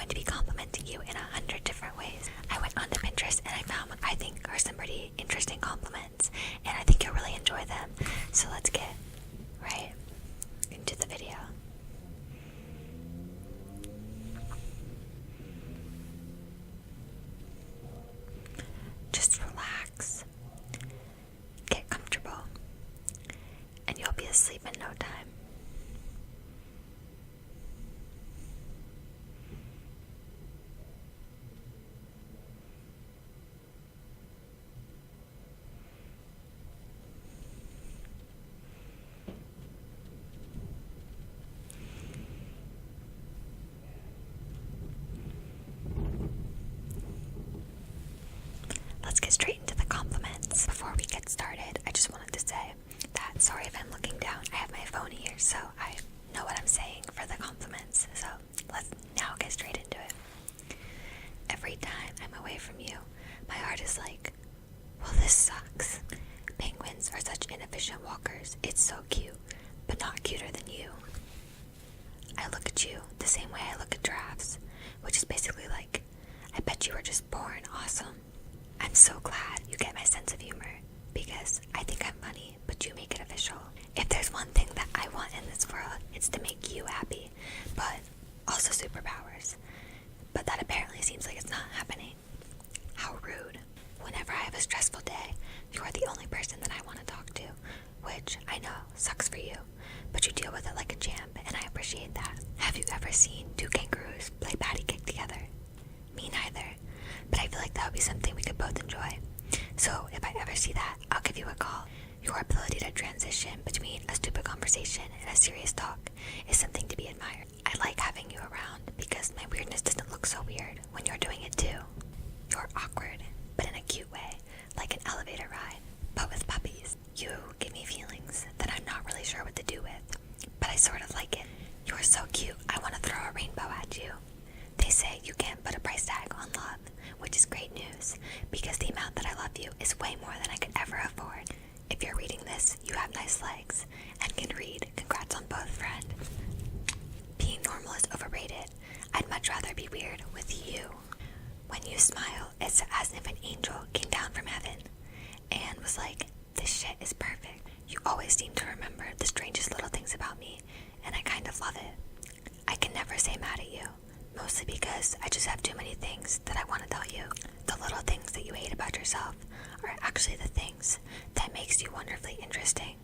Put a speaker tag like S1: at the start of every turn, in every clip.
S1: going to be complimenting you in 100 different ways. I went onto Pinterest and I found what I think are some pretty interesting compliments, and I think you'll really enjoy them. So let's get right into the video. Just relax, get comfortable, and you'll be asleep in no time. Let's get straight into the compliments. Before we get started, I just wanted to say that sorry if I'm looking down. I have my phone here, so I know what I'm saying for the compliments. So let's now get straight into it. Every time I'm away from you, my heart is like, well, this sucks. Penguins are such inefficient walkers. It's so cute, but not cuter than you. I look at you the same way I look at giraffes, which is basically like, I bet you were just born awesome. I'm so glad you get my sense of humor, because I think I'm funny, but you make it official. If there's one thing that I want in this world, it's to make you happy, but also superpowers. But that apparently seems like it's not happening. How rude. Whenever I have a stressful day, you are the only person that I want to talk to, which I know sucks for you, but you deal with it like a champ, and I appreciate that. Have you ever seen two kangaroos play patty cake together? Me neither, but I feel like that would be something we could both enjoy. So if I ever see that, I'll give you a call. Your ability to transition between a stupid conversation and a serious talk is something to be admired. I like having you around because my weirdness doesn't look so weird when you're doing it too. You're awkward, but in a cute way, like an elevator ride, but with puppies. You give me feelings that I'm not really sure what to do with, but I sort of like it. You're so cute, I want to throw a rainbow at you. They say you can't put a price tag on love, which is great news, because the amount that I love you is way more than I could ever afford. If you're reading this, you have nice legs, and can read. Congrats on both, friend. Being normal is overrated. I'd much rather be weird with you. When you smile, it's as if an angel came down from heaven, and was like, this shit is perfect. You always seem to remember the strangest little things about me, and I kind of love it. I can never say mad at you. Mostly because I just have too many things that I want to tell you. The little things that you hate about yourself are actually the things that makes you wonderfully interesting.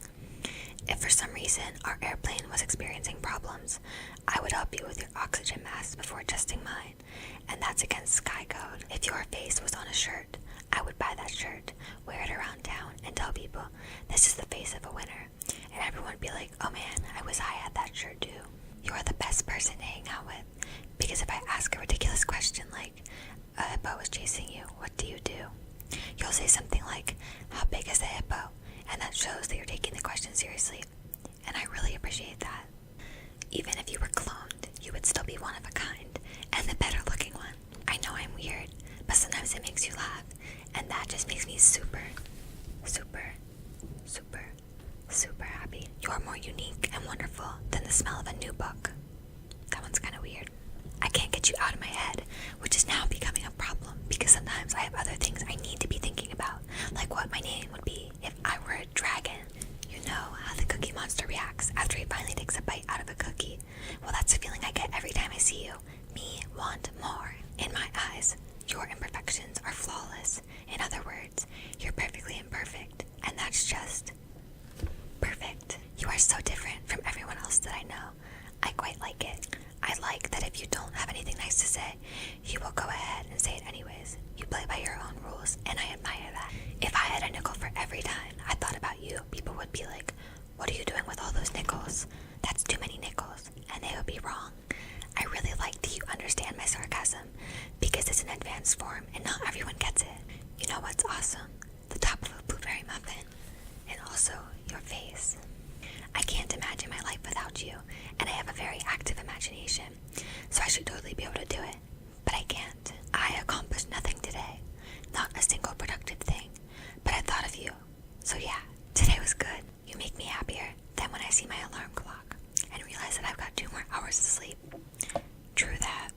S1: If for some reason our airplane was experiencing problems, I would help you with your oxygen mask before adjusting mine, and that's against Sky Code. If your face was on a shirt, I would buy that shirt, wear it around town, and tell people, this is the face of a winner, and everyone would be like, oh man, I wish I had that shirt too. You are the best person to hang out with. Because if I ask a ridiculous question like, a hippo is chasing you, what do you do? You'll say something like, how big is the hippo? And that shows that you're taking the question seriously. And I really appreciate that. Even if you were cloned, you would still be one of a kind, and the better looking one. I know I'm weird, but sometimes it makes you laugh, and that just makes me super, super, super, super happy. You are more unique and wonderful than the smell of a new book. That one's kind of weird. I can't get you out of my head, which is now becoming a problem because sometimes I have other things I need to be thinking about, like what my name would be if I were a dragon. You know how the Cookie Monster reacts after he finally takes a bite out of a cookie? Well, that's the feeling I get every time I see you. Me want more. In my eyes, your imperfections are flawless. In other words, you're perfectly imperfect, and that's just perfect. You are so different from everyone else that I know. I quite like it. I like that if you don't have anything nice to say, you will go ahead and say it anyways. You play by your own rules, and I admire that. If I had a nickel for every time I thought about you, people would be like, what are you doing with all those nickels? That's too many nickels, and they would be wrong. I really like that you understand my sarcasm, because it's an advanced form, and not everyone gets it. You know what's awesome? The top of a blueberry muffin, and also your face. I can't imagine my life without you, and I have a very active imagination, so I should totally be able to do it. But I can't. I accomplished nothing today. Not a single productive thing. But I thought of you. So yeah, today was good. You make me happier than when I see my alarm clock and realize that I've got 2 more hours to sleep. True that.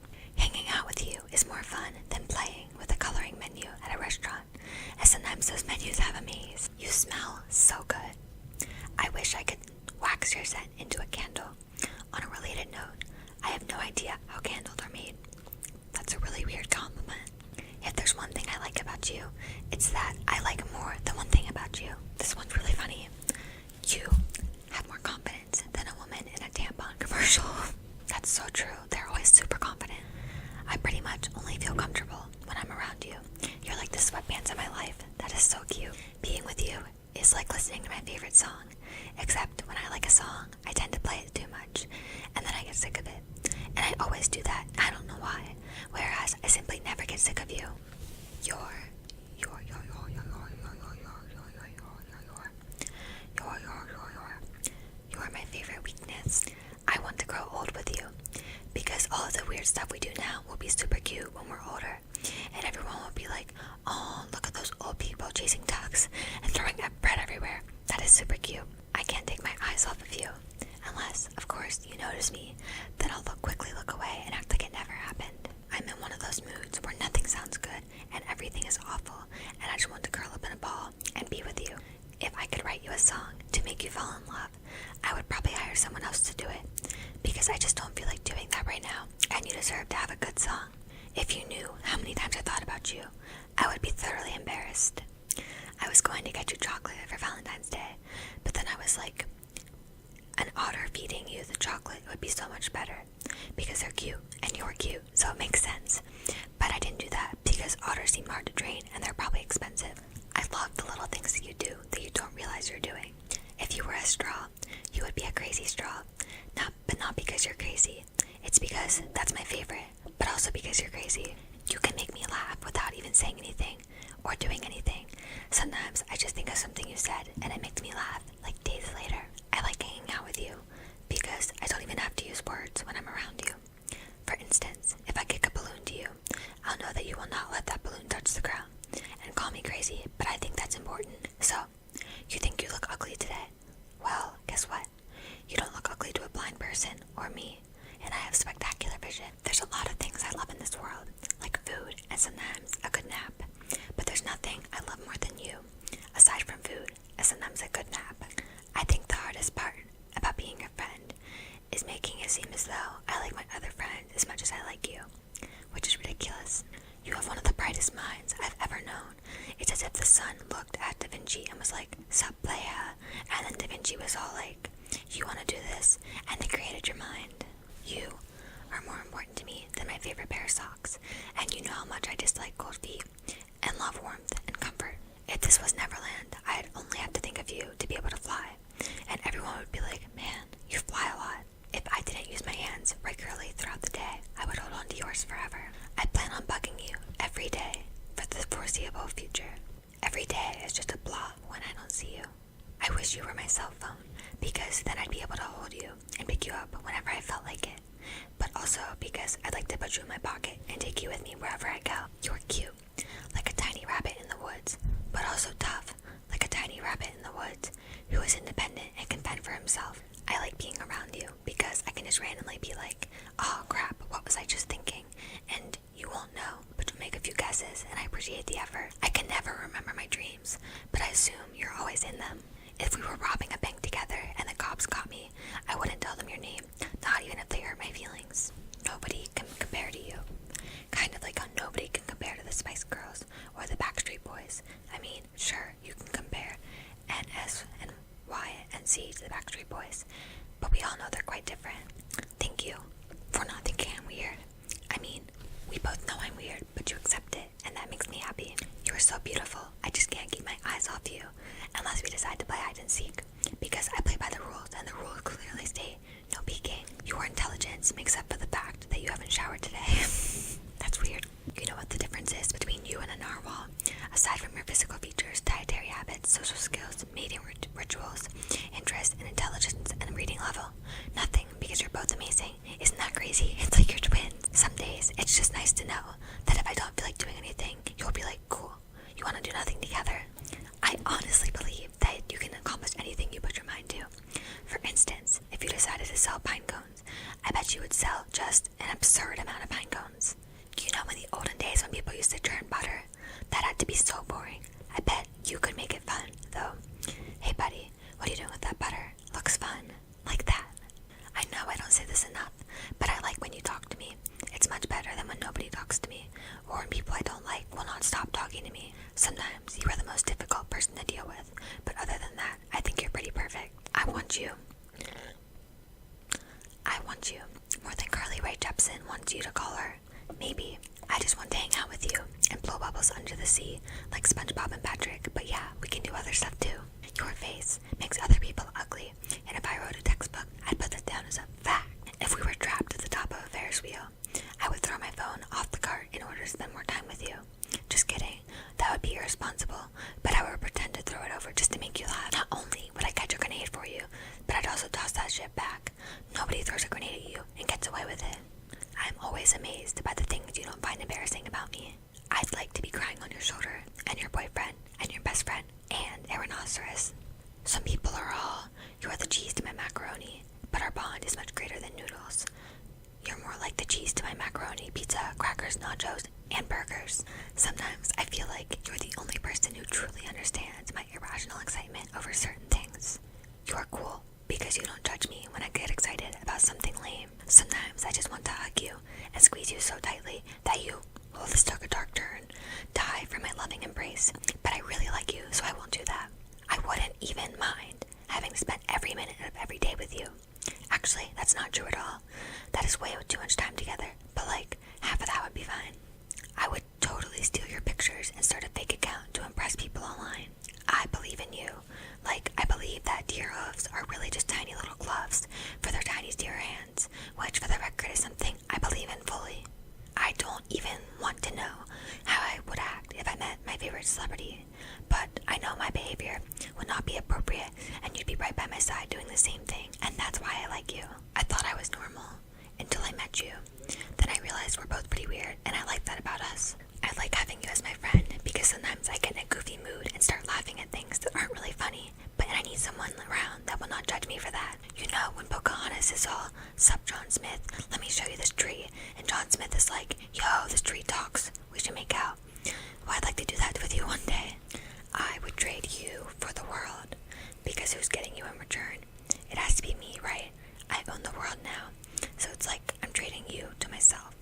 S1: Hanging out with you is more fun than playing with a coloring menu at a restaurant, and sometimes those menus have a maze. You smell so good. I wish I could wax your scent into a candle. On a related note, I have no idea how candles are made. That's a really weird compliment. If there's one thing I like about you, it's that I like more than one thing about you. This one's really funny. You have more confidence than a woman in a tampon commercial. That's so true. They're always super confident. I pretty much only feel comfortable when I'm around you. You're like the sweatpants of my life. That is so cute. Being with you is like listening to my favorite song. Except when I like a song, I tend to play it too much, and then I get sick of it. And I always do that. I don't know why. Whereas I simply never get sick of you. You're my favorite weakness. I want to grow old with you because all of the weird stuff we do now will be super cute when we're older, and everyone will be like, oh, look at those old people chasing ducks and throwing bread everywhere. That is super cute. I can't take my eyes off of you. Unless, of course, you notice me, then I'll quickly look away and act like it never happened. I'm in one of those moods where nothing sounds good and everything is awful, and I just want to curl up in a ball and be with you. If I could write you a song to make you fall in love, I would probably hire someone else to do it, because I just don't feel like doing that right now, and you deserve to have a good song. If you knew how many times I thought about you, I would be thoroughly embarrassed. I was going to get you chocolate for Valentine's Day, but then I was like, an otter feeding you the chocolate would be so much better, because they're cute, and you're cute, so it makes sense. But I didn't do that, because otters seem hard to train, and they're probably expensive. I love the little things that you do that you don't realize you're doing. If you were a straw, you would be a crazy straw. But not because you're crazy. It's because that's my favorite, but also because you're crazy. You can make me laugh without even saying anything or doing anything. Sometimes I just think of something you said and it makes me laugh, like days later. I like hanging out with you because I don't even have to use words when I'm around you. For instance, if I kick a balloon to you, I'll know that you will not let that balloon touch the ground and call me crazy, but I think that's important. So, you think you look ugly today? Well, guess what? You don't look ugly to a blind person or me, and I have spectacular vision. There's a lot of things I love in this world, like food and sometimes a good nap. But there's nothing I love more than you, aside from food and sometimes a good nap. I think the hardest part about being a friend is making it seem as though I like my other friend as much as I like you, which is ridiculous. You have one of the brightest minds I've ever known. It's as if the sun looked at Da Vinci and was like, sup playa, and then Da Vinci was all like, you want to do this, and they created your mind. You are more important to me than my favorite pair of socks, and you know how much I dislike cold feet and love warmth and comfort. If this was Neverland, I'd only have to think of you to be able to fly, and everyone would be like, man, you fly a lot. If I didn't use my hands regularly throughout the day, I would hold on to yours forever. I plan on bugging you every day for the foreseeable future. Every day is just a blah when I don't see you. I wish you were my cell phone, because then I'd be able to hold you and pick you up whenever I felt like it. But also because I'd like to put you in my pocket and take you with me wherever I go. You're cute, like a tiny rabbit in the woods, but also tough, like a tiny rabbit in the woods, who is independent and can fend for himself. I like being around you because I can just randomly be like, oh crap, what was I just thinking? And you won't know, but you'll make a few guesses, and I appreciate the effort. I can never remember my dreams, but I assume you're always in them. If we were robbing a bank together and the cops caught me, I wouldn't tell them your name, not even if they hurt my feelings. Nobody can compare to you. Kind of like how nobody can compare to the Spice Girls or the Backstreet Boys. I mean, sure, you can compare NS and Y and C to the Backstreet Boys, but we all know they're quite different. Thank you for not thinking I'm weird. I mean, we both know I'm weird, but you accept it, and that makes me happy. You are so beautiful, I just can't keep my eyes off you, unless we decide to play hide and seek, because I play by the rules, and the rules clearly state no peeking. Your intelligence makes up for the fact that you haven't showered today. That's weird. You know what the difference is between you and a narwhal? Aside from your physical features, dietary habits, social skills, mating rituals, interest, and intelligence, and reading level. Nothing, because you're both amazing. Isn't that crazy? It's like you're twins. Some days, it's just nice to know that if I don't feel like doing anything, you'll be like, cool, you want to do nothing together? I honestly believe that you can accomplish anything you put your mind to. For instance, if you decided to sell pine cones, I bet you would sell just an absurd amount of pine cones. You know, in the olden days when people used to churn butter, that had to be so boring. I bet you could make it fun, though. Hey buddy, what are you doing with that butter? Looks fun. Like that. I know I don't say this enough, but I like when you talk to me. It's much better than when nobody talks to me, or when people I don't like will not stop talking to me. Sometimes you are the most difficult person to deal with, but other than that, I think you're pretty perfect. I want you more than Carly Rae Jepsen wants you to call her. Maybe. I just want to hang out with you and blow bubbles under the sea like SpongeBob and Patrick, but yeah, we can do other stuff too. Your face makes other people ugly, and if I wrote a textbook, I'd put that down as a fact. If we were trapped at the top of a Ferris wheel, I would throw my phone off the cart in order to spend more time with you. Just kidding. That would be irresponsible, but I would pretend to throw it over just to make you laugh. Not only would I catch a grenade for you, but I'd also toss that shit back. Nobody throws a grenade at you and gets away with it. I'm always amazed by the things you don't find embarrassing about me. I'd like to be crying on your shoulder, and your boyfriend, and your best friend, and a rhinoceros. Some people are all, you're the cheese to my macaroni, but our bond is much greater than noodles. You're more like the cheese to my macaroni, pizza, crackers, nachos, and burgers. Sometimes I feel like you're the only person who truly understands my irrational excitement over certain things. You're cool because you don't judge me when I get excited about something lame. Sometimes I just want to hug you and squeeze you so tightly that you, well, this took a dark turn, die from my loving embrace. But I really like you, so I won't do that. I wouldn't even mind having spent every minute of every day with you. Actually, that's not true at all. That is way too much time together, but like, half of that would be fine. I would totally steal your pictures and start a fake account to impress people online. I believe in you. Like, I believe that deer hooves are really just tiny little gloves for their tiny deer hands, which for the record is something I believe in fully. I don't even want to know how I would act if I met my favorite celebrity, but I know my behavior would not be appropriate and you'd be right by my side doing the same thing, and that's why I like you. I thought I was normal until I met you. Then I realized we're both pretty weird, and I like that about us. I like having you as my friend because sometimes I get in a goofy mood and start laughing at things that aren't really funny, but I need someone around that will not judge me for that. You know, when Pocahontas is all, "Sup, John Smith, let me show you this tree," and John Smith is like, "Yo, this tree talks, we should make out." Well, I'd like to do that with you one day. I would trade you for the world, because who's getting you in return? It has to be me, right? I own the world now, so it's like I'm trading you to myself.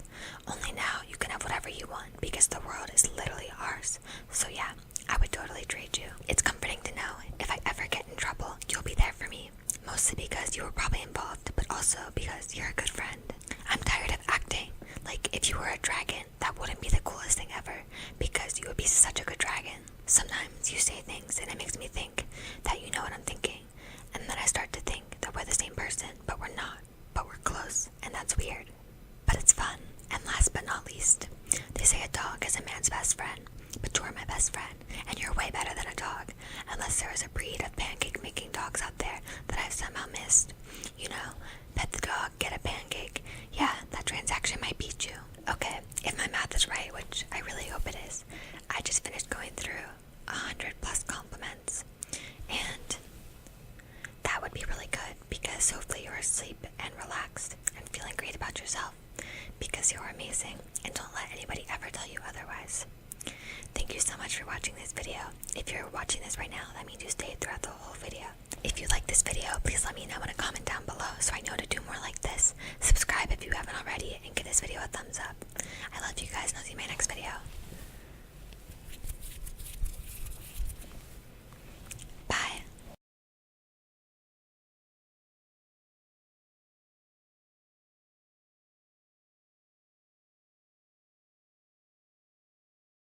S1: Only now you can have whatever you want, because the world is literally ours. So yeah, I would totally trade you. It's comforting to know if I ever get in trouble, you'll be there for me. Mostly because you were probably involved, but also because you're a good friend. I'm tired of acting like if you were a dragon, that wouldn't be the coolest thing ever, because you would be such a good dragon. Sometimes you say things and it makes me think that you know what I'm thinking, and then I start to think that we're the same person, but we're not, but we're close, and that's weird. But it's fun. And last but not least, they say a dog is a man's best friend, but you're my best friend, and you're way better than a dog, unless there is a breed of pancake-making dogs out there that I've somehow missed. You know, pet the dog, get a pancake. Yeah, that transaction might beat you. Okay, if my math is right, which I really hope it is, I just finished going through 100+ compliments, and that would be really good, because hopefully you're asleep and relaxed and feeling great about yourself, because you're amazing, and don't let anybody ever tell you otherwise. Thank you so much for watching this video. If you're watching this right now, that means you stayed throughout the whole video. If you like this video, please let me know in a comment down below.